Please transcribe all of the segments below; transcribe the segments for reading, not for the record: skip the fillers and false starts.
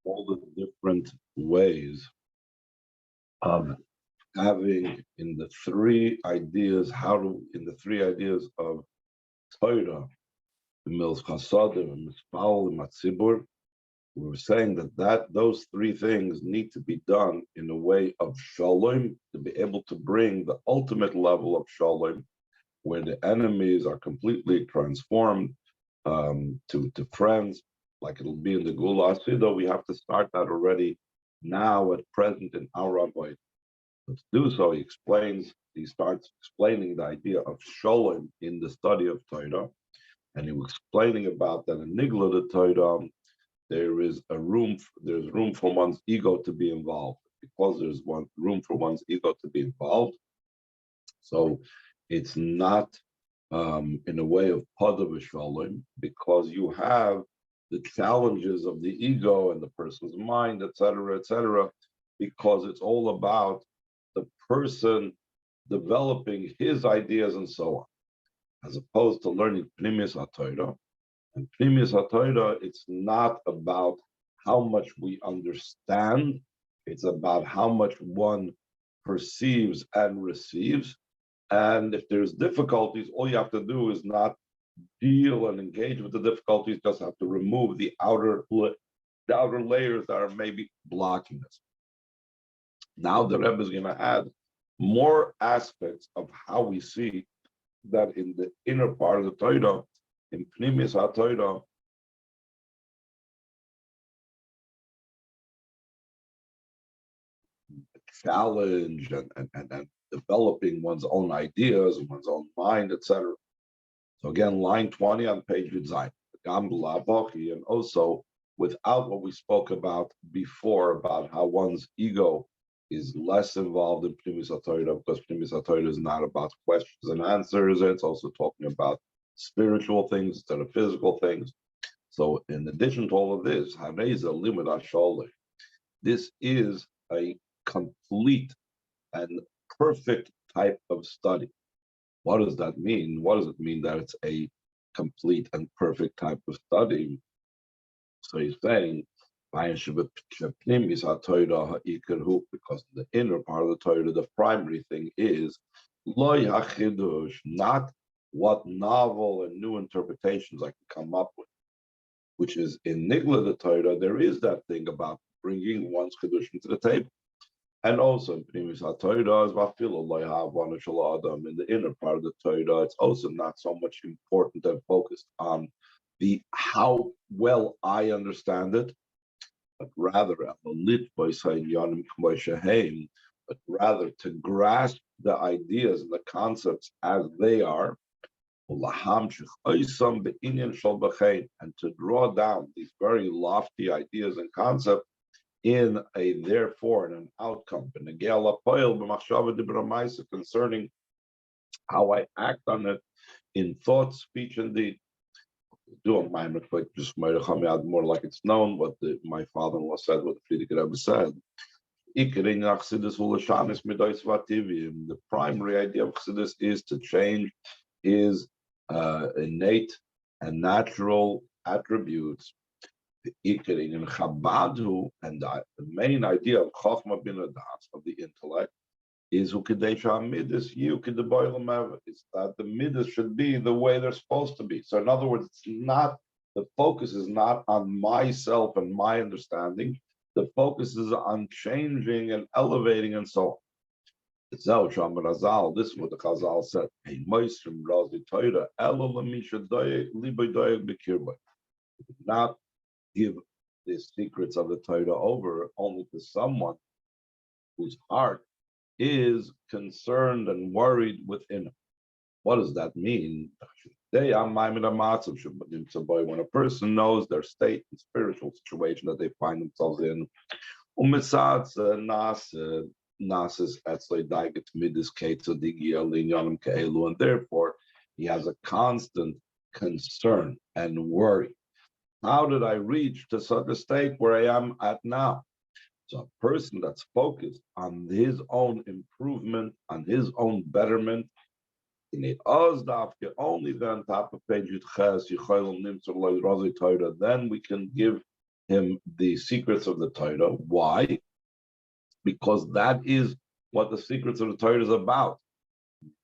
all the different ways of having in the three ideas, in the three ideas of Torah, the Mils Chasadim, and Mispal, and Matzibur, we were saying that those three things need to be done in a way of Shalom, to be able to bring the ultimate level of Shalom, where the enemies are completely transformed to friends, like it'll be in the Gula Asidah. We have to start that already now at present in our Avodah. To do so, he starts explaining the idea of Shalom in the study of Torah, and he was explaining about that in Nigla the Torah, there's room for one's ego to be involved. Because there's room for one's ego to be involved, so it's not in a way of Pada Shalom, because you have the challenges of the ego and the person's mind, etc., because it's all about the person developing his ideas and so on, as opposed to learning Pnimis HaTorah. And Pnimis HaTorah, it's not about how much we understand, it's about how much one perceives and receives. And if there's difficulties, all you have to do is not deal and engage with the difficulties, just have to remove the outer layers that are maybe blocking us. Now the Rebbe is going to add more aspects of how we see that in the inner part of the Torah, in Pnimis HaTorah, challenge and developing one's own ideas and one's own mind, etc. So again, line 20 on page Yudzayin, and also without what we spoke about before about how one's ego is less involved in Pnimis HaTorah, because Pnimis HaTorah is not about questions and answers. It's also talking about spiritual things instead of physical things. So in addition to all of this, this is a complete and perfect type of study. What does that mean? What does it mean that it's a complete and perfect type of study? So he's saying, because the inner part of the Torah, the primary thing is not what novel and new interpretations I can come up with, which is in Nigla the Torah, there is that thing about bringing one's Kedushin to the table. And also in Pnimis HaTorah, in the inner part of the Torah, it's also not so much important and focused on the how well I understand it, but rather to grasp the ideas and the concepts as they are, and to draw down these very lofty ideas and concepts in a therefore and an outcome concerning how I act on it in thought, speech, and deed. Do a minor quick, just more like it's known what my father-in-law said, what the Frierdiker Rebbe said. The primary idea of Chassidus is to change his innate and natural attributes. The Ikering and Chabadu, and the main idea of Chochmah bin Adas, of the intellect, is is that the midas should be the way they're supposed to be. So in other words, it's not, the focus is not on myself and my understanding. The focus is on changing and elevating and so on. This is what the Chazal said. Not give the secrets of the Torah over only to someone whose heart is concerned and worried within him. What does that mean? When a person knows their state and spiritual situation that they find themselves in, and therefore he has a constant concern and worry. How did I reach to such a state where I am at now? So a person that's focused on his own improvement, on his own betterment, in it only then top of page Yudches, then we can give him the secrets of the Torah. Why? Because that is what the secrets of the Torah is about.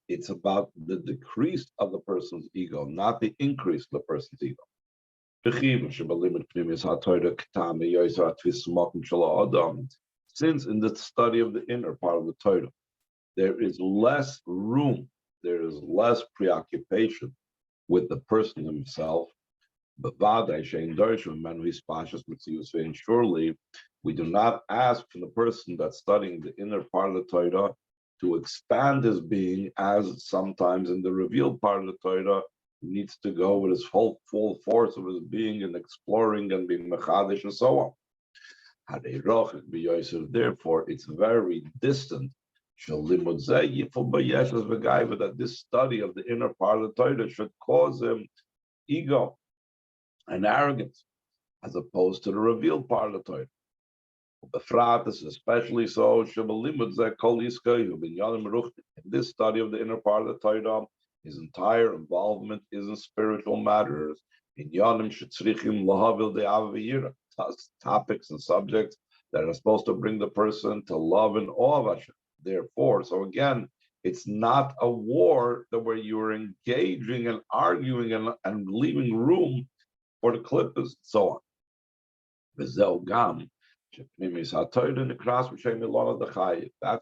It's about the decrease of the person's ego, not the increase of the person's ego. Since in the study of the inner part of the Torah, there is less room, there is less preoccupation with the person himself. Surely, we do not ask from the person that's studying the inner part of the Torah to expand his being, as sometimes in the revealed part of the Torah, he needs to go with his full force of his being and exploring and being mechadish and so on. Therefore, it's very distant that this study of the inner part of the Torah should cause him ego and arrogance, as opposed to the revealed part of the Torah. This is especially so in this study of the inner part of the Torah. His entire involvement is in spiritual matters, in topics and subjects that are supposed to bring the person to love and awe of Hashem. Therefore, so again, it's not a war that where you're engaging and arguing and leaving room for the clippers and so on. That's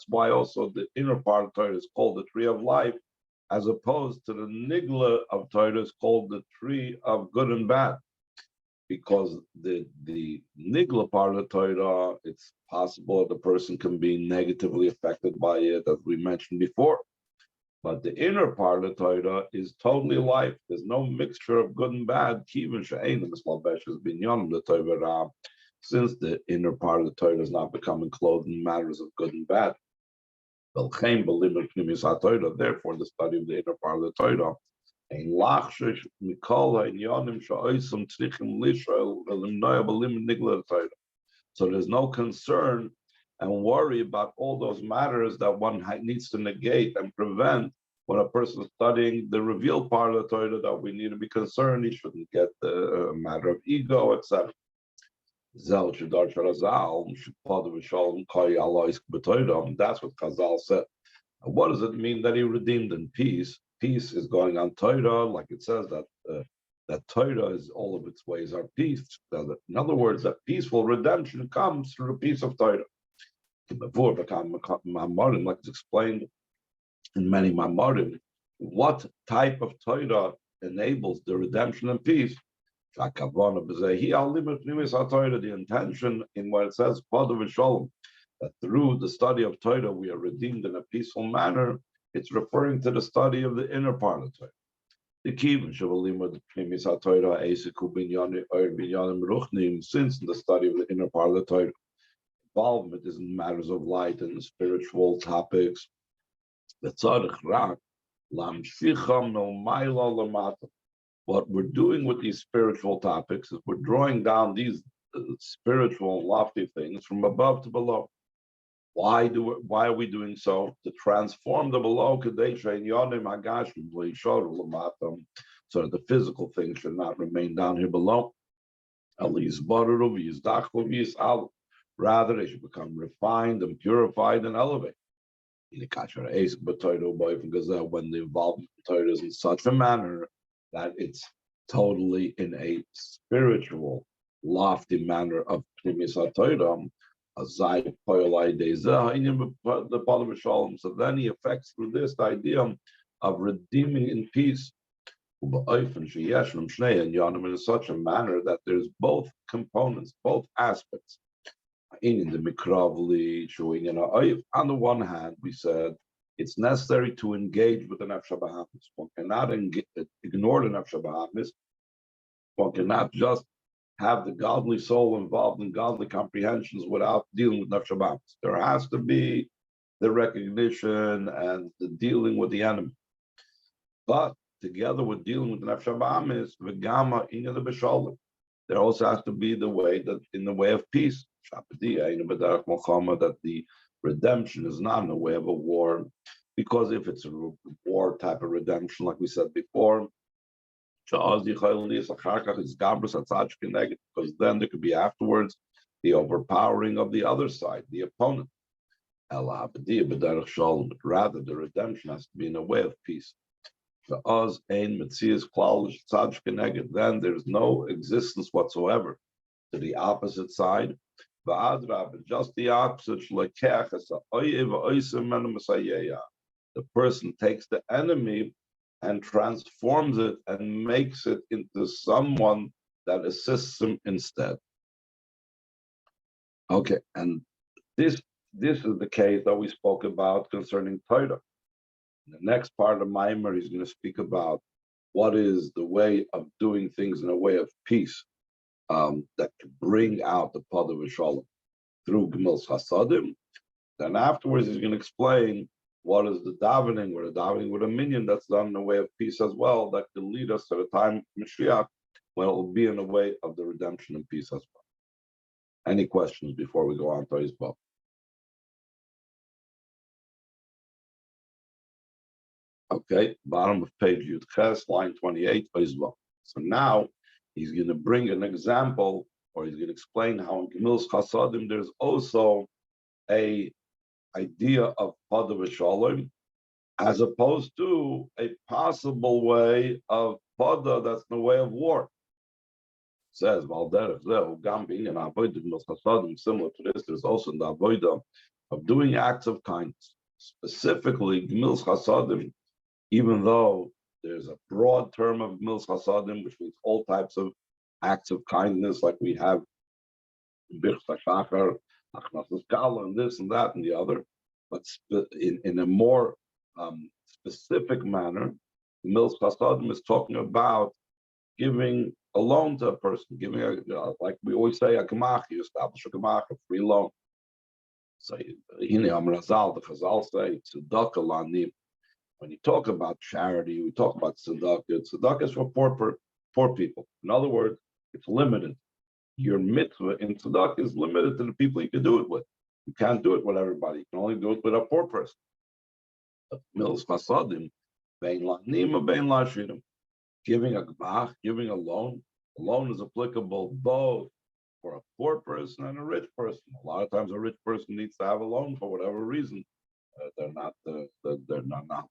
why also the inner part of Torah is called the tree of life, as opposed to the nigla of Torah is called the tree of good and bad. Because the nigla part of the Torah, it's possible the person can be negatively affected by it, as we mentioned before. But the inner part of the Torah is totally life. There's no mixture of good and bad. Since the inner part of the Torah is not becoming clothed in matters of good and bad. Therefore, the study of the inner part of the Torah, so there's no concern and worry about all those matters that one needs to negate and prevent when a person is studying the revealed part of the Torah, that we need to be concerned. He shouldn't get the matter of ego, etc. That's what Chazal said. What does it mean that he redeemed in peace? Peace is going on Torah, like it says that that Torah is all of its ways are peace. In other words, that peaceful redemption comes through the peace of Torah. Like it's explained in many Mamarim, what type of Torah enables the redemption and peace? The intention in what it says, בשלום, that through the study of Torah we are redeemed in a peaceful manner. It's referring to the study of the inner part of Torah. The since in the study of the inner part of the Torah, involvement is in matters of light and spiritual topics. What we're doing with these spiritual topics is we're drawing down these spiritual lofty things from above to below. Why are we doing so? To transform the below, so that the physical things should not remain down here below. Rather, they should become refined and purified and elevated. When the involvement in Torah is in such a manner that it's totally in a spiritual, lofty manner of Pnimis HaTorah, the part of Shalom. So then he affects through this the idea of redeeming in peace. In such a manner that there's both components, both aspects. In the mikravli showing on the one hand, we said it's necessary to engage with the nefesh habahamis. One cannot ignore the nefesh habahamis. One cannot just have the godly soul involved in godly comprehensions without dealing with nefesh habahamis. There has to be the recognition and the dealing with the enemy. But together with dealing with the nefesh habahamis, v'gama ina the b'shalom, there also has to be the way that in the way of peace. That the redemption is not in the way of a war, because if it's a war type of redemption, like we said before, Because then there could be afterwards the overpowering of the other side, the opponent. But rather, the redemption has to be in a way of peace. Then there's no existence whatsoever to the opposite side. Just the opposite. The person takes the enemy and transforms it and makes it into someone that assists him instead. Okay, and this is the case that we spoke about concerning Torah. In the next part of Maimer, he's going to speak about what is the way of doing things in a way of peace that can bring out the Pod of Shalom through Gemilas Chasadim. Then afterwards, he's going to explain what is the davening, or the davening with a minion that's done in a way of peace as well, that can lead us to the time of Mashiach, when it will be in a way of the redemption and peace as well. Any questions before we go on to his book? Okay, bottom of page Yud Ches, line 28, Oizba. So now he's going to bring an example, or he's going to explain how in Gemilas Chasadim there's also a idea of Pod of Shalom, as opposed to a possible way of Pada that's in the way of war. It says, similar to this, there's also the avodah of doing acts of kindness. Specifically, Gemilas Chasadim, even though there's a broad term of Gemilas Chasadim, which means all types of acts of kindness, like we have Birch Shachar, and this and that and the other, but in a more specific manner, Gemilas Chasadim is talking about giving a loan to a person, giving like we always say, a gemach, you establish a gemach, a free loan. So the Chazal say, tzedakah lanim. When you talk about charity, we talk about tzedakah. Tzedakah is for poor people. In other words, it's limited. Your mitzvah in tzedakah is limited to the people you can do it with. You can't do it with everybody. You can only do it with a poor person. But Gemilas Chasadim, bein lanim or bein lashirim, giving a gemach, giving a loan is applicable both for a poor person and a rich person. A lot of times, a rich person needs to have a loan for whatever reason. They're not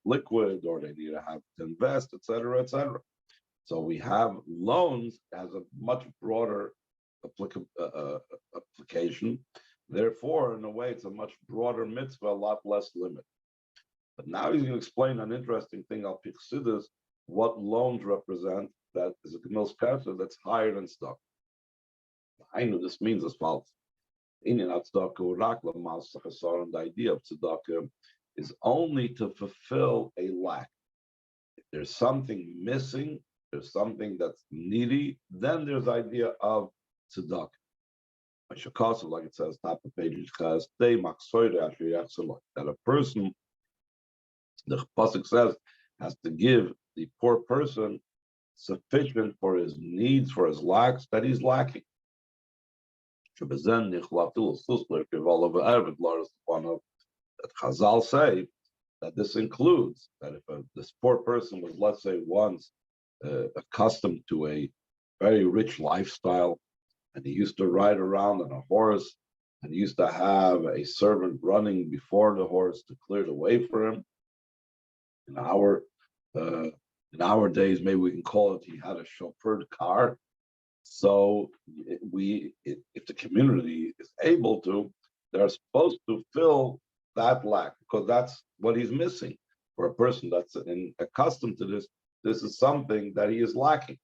liquid, or they need to have to invest, etc., etc. So we have loans as a much broader application. Therefore, in a way, it's a much broader mitzvah, a lot less limit. But now he's going to explain an interesting thing al Pichsidus, what loans represent, that is a Gemilas Chasadim that's higher than stock. I know this means as follows. The idea of tzedakah is only to fulfill a lack. If there's something missing, there's something that's needy, then there's the idea of tzedakah. Like it says, top of page, that a person, the pasuk says, has to give the poor person sufficient for his needs, for his lacks that he's lacking. That Chazal say that this includes that if this poor person was, let's say, once accustomed to a very rich lifestyle, and he used to ride around on a horse, and he used to have a servant running before the horse to clear the way for him. In our days, maybe we can call it, he had a chauffeured car. So if the community is able to, they're supposed to fill that lack, because that's what he's missing. For a person that's accustomed to this, this is something that he is lacking.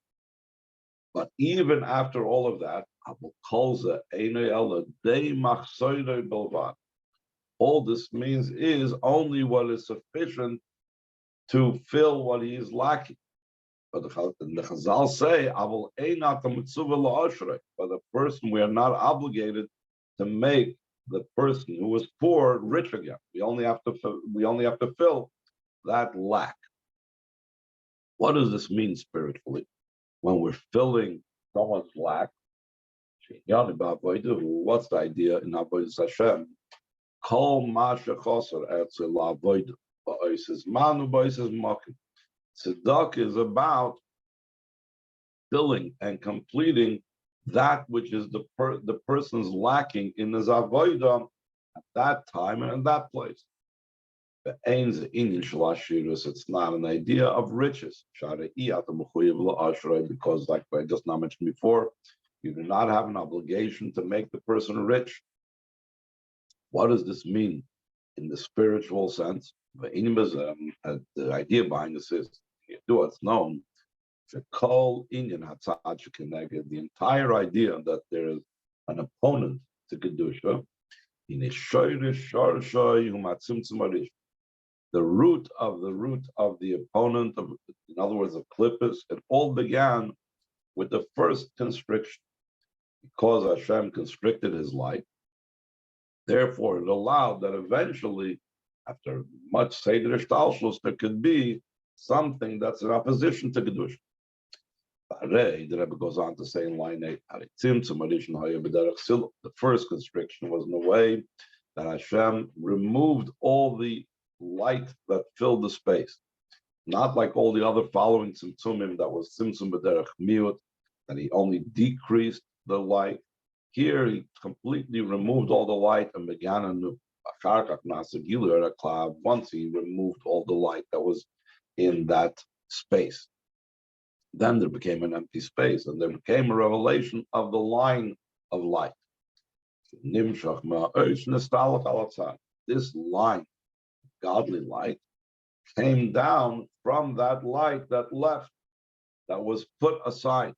But even after all of that, all this means is only what is sufficient to fill what he is lacking. But the Chazal say, for the person, we are not obligated to make the person who was poor rich again. We only have to fill that lack. What does this mean spiritually? When we're filling someone's lack, what's the idea in Avodas Hashem? Kol ma shechoser etzel avodah, ba'osis manu ba'osis makim. Tzedakah is about filling and completing that which is the person's lacking in his avodah at that time and in that place. It's not an idea of riches. Because, like I just now mentioned before, you do not have an obligation to make the person rich. What does this mean in the spiritual sense? The idea behind this is, it's known, the entire idea that there is an opponent to Kedusha, the root of the opponent, in other words, of Klippus, it all began with the first constriction. Because Hashem constricted his light, therefore it allowed that eventually, after much Seder Shtalshlus, there could be something that's in opposition to Kedusha. The Rebbe goes on to say in line 8, the first constriction was in the way that Hashem removed all the light that filled the space. Not like all the other following Tzimtzumim that was Tzimtzum B'derech Miut, that he only decreased the light. Here he completely removed all the light and began anew. Once he removed all the light that was in that space, then there became an empty space, and there became a revelation of the line of light. This line, godly light, came down from that light that left, that was put aside.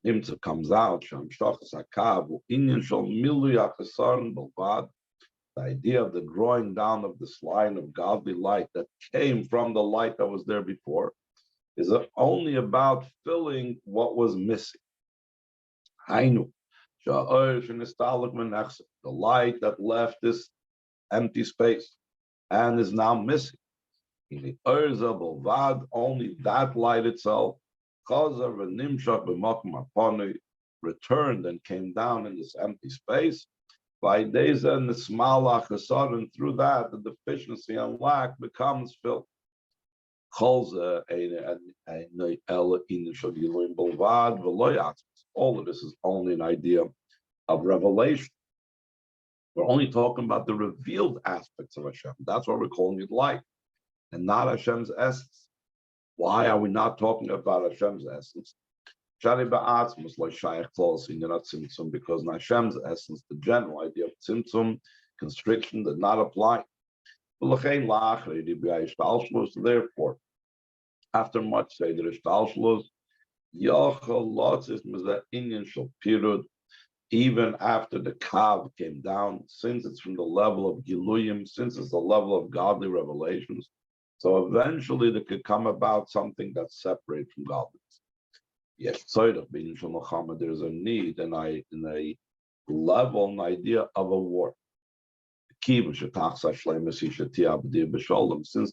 Nimtza comes out, the idea of the drawing down of this line of godly light that came from the light that was there before is only about filling what was missing. The light that left this empty space and is now missing. Only that light itself returned and came down in this empty space. By days and the small and through that the deficiency and lack becomes filled. All of this is only an idea of revelation. We're only talking about the revealed aspects of Hashem. That's why we're calling it light, and not Hashem's essence. Why are we not talking about Hashem's essence? Because in Hashem's essence, the general idea of tzimtzum, constriction, did not apply. Therefore, after much Seder Shtalshlus, even after the Kav came down, since it's from the level of Giluyim, since it's the level of godly revelations, so eventually there could come about something that's separate from godliness. Yes, there's a need in a level, an idea of a war. Since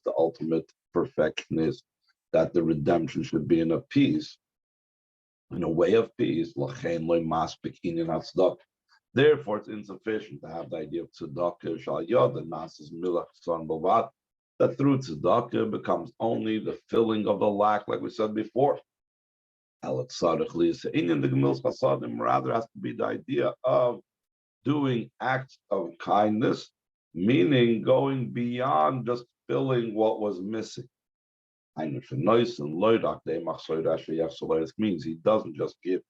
the ultimate perfection is that the redemption should be in a peace, in a way of peace. Therefore, it's insufficient to have the idea of tzedakah, that through tzedakah becomes only the filling of the lack, like we said before. Rather has to be the idea of doing acts of kindness, meaning going beyond just filling what was missing. Means he doesn't just give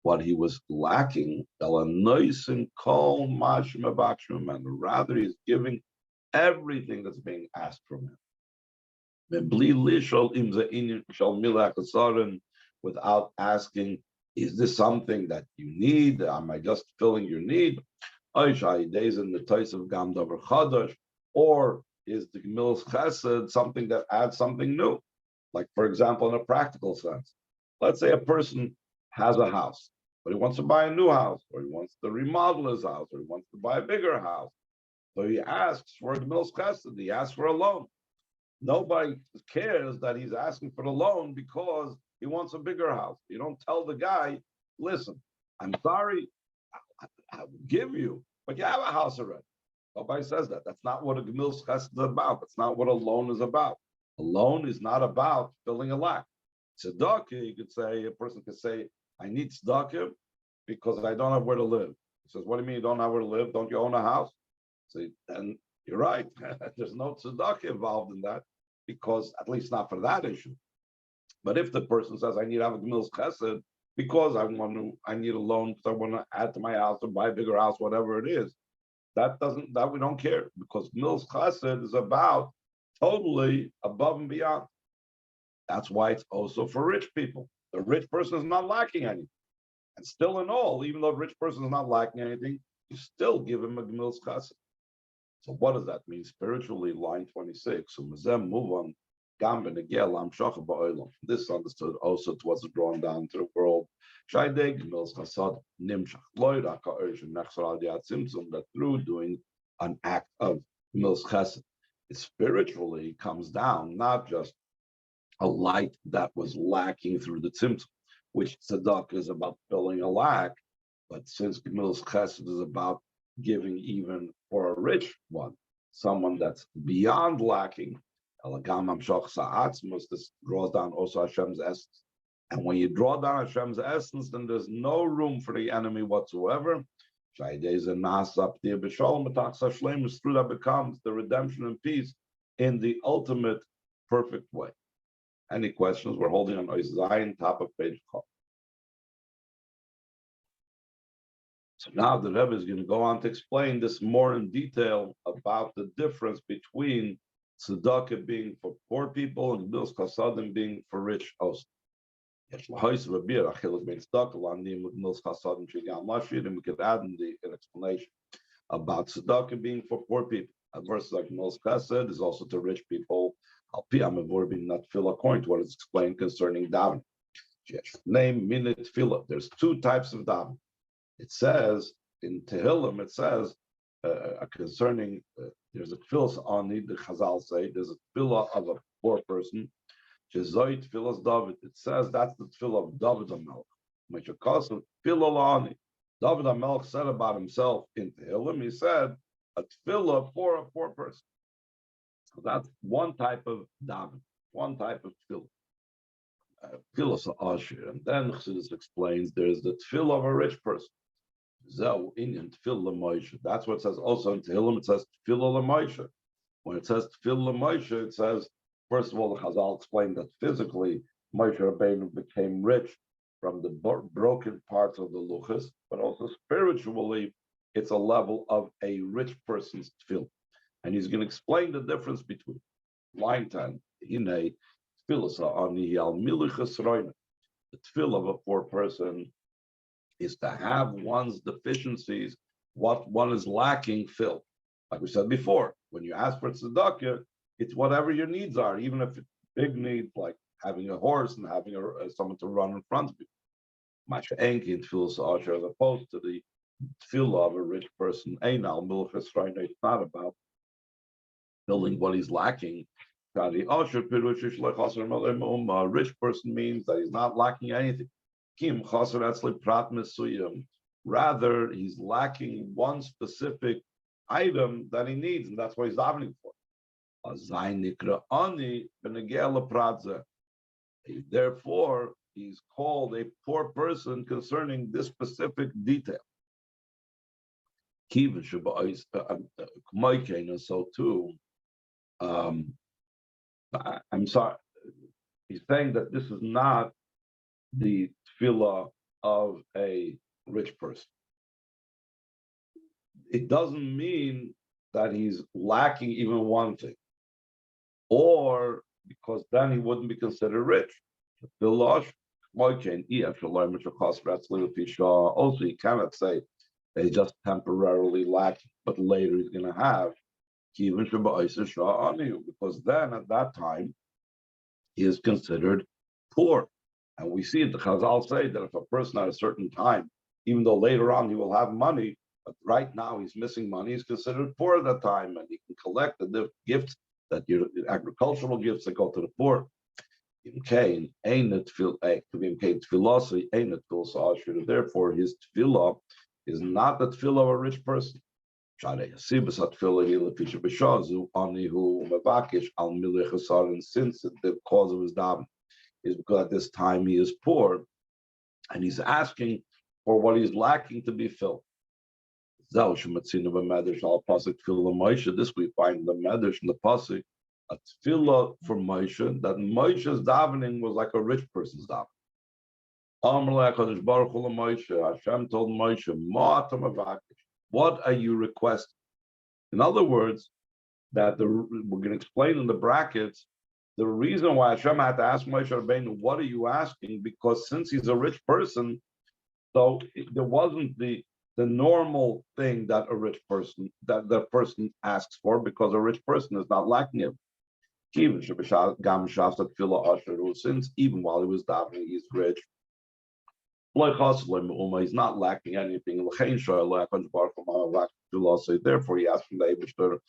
what he was lacking, rather he's giving everything that's being asked from him. Without asking, is this something that you need? Am I just filling your need? Or is the Gemilas Chesed something that adds something new? Like, for example, in a practical sense, let's say a person has a house, but he wants to buy a new house, or he wants to remodel his house, or he wants to buy a bigger house. So he asks for a Gemilas Chesed, he asks for a loan. Nobody cares that he's asking for the loan because he wants a bigger house. You don't tell the guy, listen, I'm sorry, I will give you, but you have a house already. Nobody says that. That's not what a Gemilas Chesed is about. That's not what a loan is about. A loan is not about filling a lack. Tzedakah, you could say, a person could say, I need tzedakah because I don't have where to live. He says, what do you mean you don't have where to live? Don't you own a house? So, and you're right. There's no tzedakah involved in that, because at least not for that issue. But if the person says, I need to have a gemilas chesed because I need a loan because I want to add to my house or buy a bigger house, whatever it is, that we don't care, because gemilas chesed is about totally above and beyond. That's why it's also for rich people. The rich person is not lacking anything. And still in all, even though the rich person is not lacking anything, you still give him a gemilas chesed. So what does that mean spiritually? Line 26. So Mazem move on. This is understood also towards the drawn down to the world. That through doing an act of gemilas chesed, it spiritually comes down, not just a light that was lacking through the tzimtzum, which tzedakah is about filling a lack, but since gemilas chesed is about giving even for a rich one, someone that's beyond lacking, this draws down also Hashem's essence. And when you draw down Hashem's essence, then there's no room for the enemy whatsoever. Through that becomes the redemption and peace in the ultimate perfect way. Any questions? We're holding on Ois Zayin, top of page 12. So now the Rebbe is going to go on to explain this more in detail about the difference between tzedakah being for poor people and gemilas chesed being for rich also. And we could add in an explanation about tzedakah being for poor people. A verse like gemilas chesed is also to rich people. Not fill according to what is explained concerning davening. Name minute tefillah. There's two types of davening. It says in Tehillim, it says concerning there's a tefillah on the Chazal say there's a tefillah of a poor person. Jezoy tefillas David. It says that's the tefillah of David HaMelech. Meshakasim tefillah la'ani. David HaMelech said about himself in Tehillim, he said a tefillah for a poor person. So that's one type of daven, one type of tefillah. Tefillah Asher. And then Chassidus explains there's the tefillah of a rich person. That's what it says also in Tehillim. It says tefillah l'Moshe. When it says tefillah l'Moshe, it says, first of all, the Chazal explained that physically Moshe Rabbeinu became rich from the broken parts of the luchas, but also spiritually, it's a level of a rich person's tefillah. And he's going to explain the difference between line 10. The tefillah of a poor person is to have one's deficiencies, what one is lacking, filled. Like we said before, when you ask for tzedakah, it's whatever your needs are, even if it's big needs like having a horse and having someone to run in front of you. Much enki in tefillah as opposed to the tefillah of a rich person. It's not about filling what he's lacking. A rich person means that he's not lacking anything. Rather, he's lacking one specific item that he needs, and that's what he's davening for. Therefore, he's called a poor person concerning this specific detail. And so too, I'm sorry, he's saying that this is not the tefillah of a rich person. It doesn't mean that he's lacking even one thing, or because then he wouldn't be considered rich. Also, he cannot say that he's just temporarily lacking, but later he's going to have, because then at that time he is considered poor. And we see the Chazal say that if a person at a certain time, even though later on he will have money, but right now he's missing money, he's considered poor at that time, and he can collect the gifts that your agricultural gifts that go to the poor. Therefore, his tefillah is not the tefillah of a rich person. And since it's the cause of his davening, is because at this time he is poor, and he's asking for what he's lacking to be filled. This we find in the Medrash in the pasuk a tefillah for Moshe, that Moshe's davening was like a rich person's davening. Hashem told Moshe, what are you requesting? In other words, that we're going to explain in the brackets the reason why Hashem had to ask Moshe Rabbeinu, what are you asking? Because since he's a rich person, so there wasn't the normal thing that a rich person, that the person asks for, because a rich person is not lacking it. Since even while he was davening, he's rich. He's not lacking anything. Therefore, he asked from the Eibishter.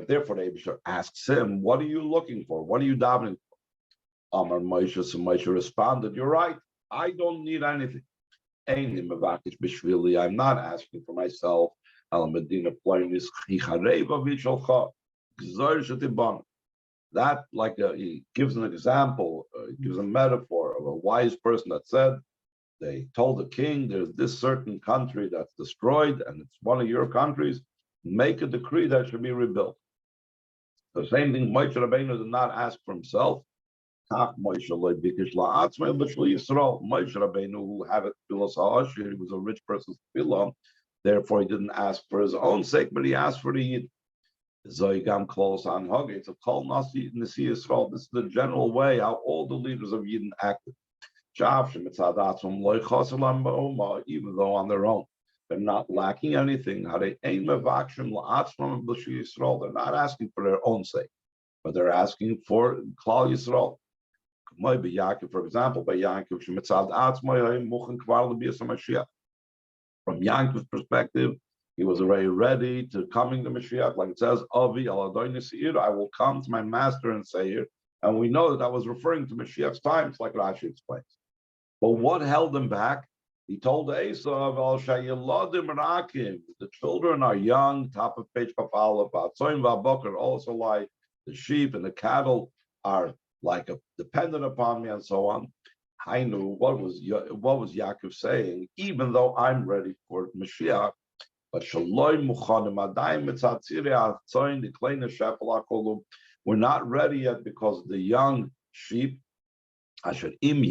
Therefore, the Eibishter asks him, "What are you looking for? What are you davening for?" Amar Moshe, so Moshe responded, "You're right. I don't need anything. I'm not asking for myself. That, like he gives an example, gives a metaphor of a wise person that said, they told the king, there's this certain country that's destroyed, and it's one of your countries. Make a decree that should be rebuilt. The same thing, Moshe Rabbeinu did not ask for himself. Moshe Rabbeinu, who had it, he was a rich person's tefillah, therefore he didn't ask for his own sake, but he asked for the Yid. It's a kol nasi Yisrael. This is the general way how all the leaders of Yidden acted. Even though on their own they're not lacking anything, they're not asking for their own sake, but they're asking for Klal Yisrael. For example, by Yaakov, from Yaakov's perspective, he was already ready to coming to Mashiach, like it says, Avi al Adonai Seir, I will come to my master and Seir. And we know that was referring to Mashiach's times, like Rashi explains. But what held him back? He told Esav, Al Shayiladim Rakim, the children are young, top of page Pafala, Batsoim Vabokar, also like the sheep and the cattle are like dependent upon me, and so on. I knew what was Yaakov saying, even though I'm ready for Mashiach, but we're not ready yet because the young sheep, spiritually,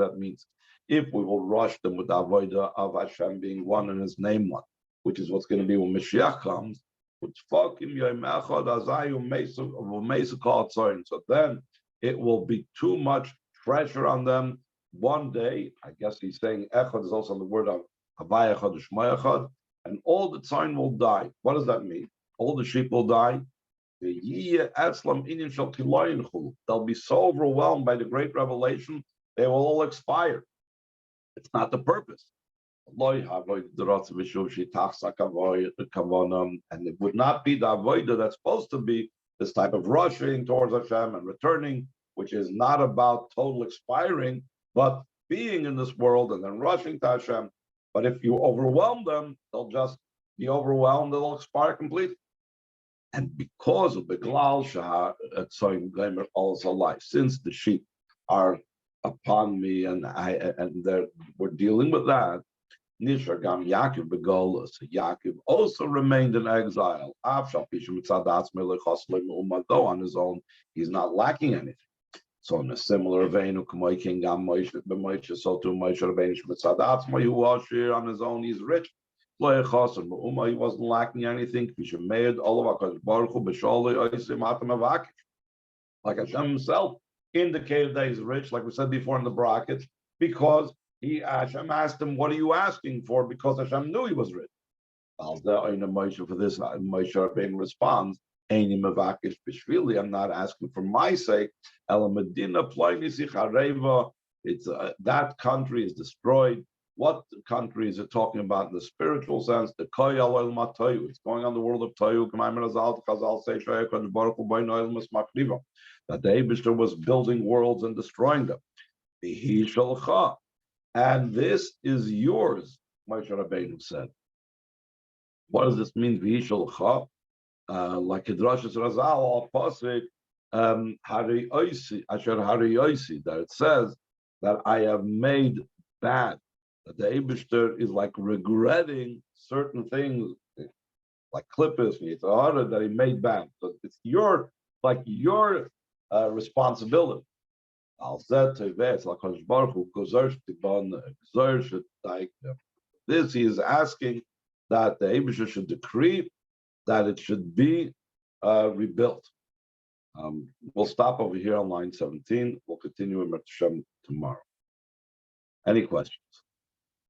that means if we will rush them with the avodah of Hashem being one and His name one, which is what's going to be when Mashiach comes. So then it will be too much pressure on them. One day, I guess he's saying Echad is also on the word of Havaya Echad Shema Echad, and all the tzayin will die. What does that mean? All the sheep will die. They'll be so overwhelmed by the great revelation, they will all expire. It's not the purpose. And it would not be the avodah that's supposed to be this type of rushing towards Hashem and returning, which is not about total expiring, but being in this world and then rushing to Hashem. But if you overwhelm them, they'll just be overwhelmed, they'll expire completely. And because of the Beglal Shah also life, since the sheep are upon me and we're dealing with that, Nishar Gam Yaakov Begola. So Yaakov also remained in exile. Though on his own, he's not lacking anything. So in a similar vein, so to Moshe Rabbeinu who was here on his own, he's rich. He wasn't lacking anything. Like Hashem himself indicated that he's rich, like we said before in the brackets, because Hashem asked him, "What are you asking for?" Because Hashem knew he was rich. For this, Moshe Rabbeinu responds, I'm not asking for my sake. It's that country is destroyed. What country is it talking about in the spiritual sense? It's going on the world of Toyu. That the Eibishter was building worlds and destroying them. And this is yours, Moshe Rabbeinu said. What does this mean? Like Hidrash's Razal al Pasik, Hari Oisi, Asher Hari Oisi, that it says that I have made bad. That the Eibishter is like regretting certain things, like clippers, that he made bad. So it's your responsibility. Al zet teves la kosh baruch hu gozersh tibon gozersh like this. He is asking that the Abisha should decree that it should be rebuilt. We'll stop over here on line 17. We'll continue in Shem tomorrow. Any questions?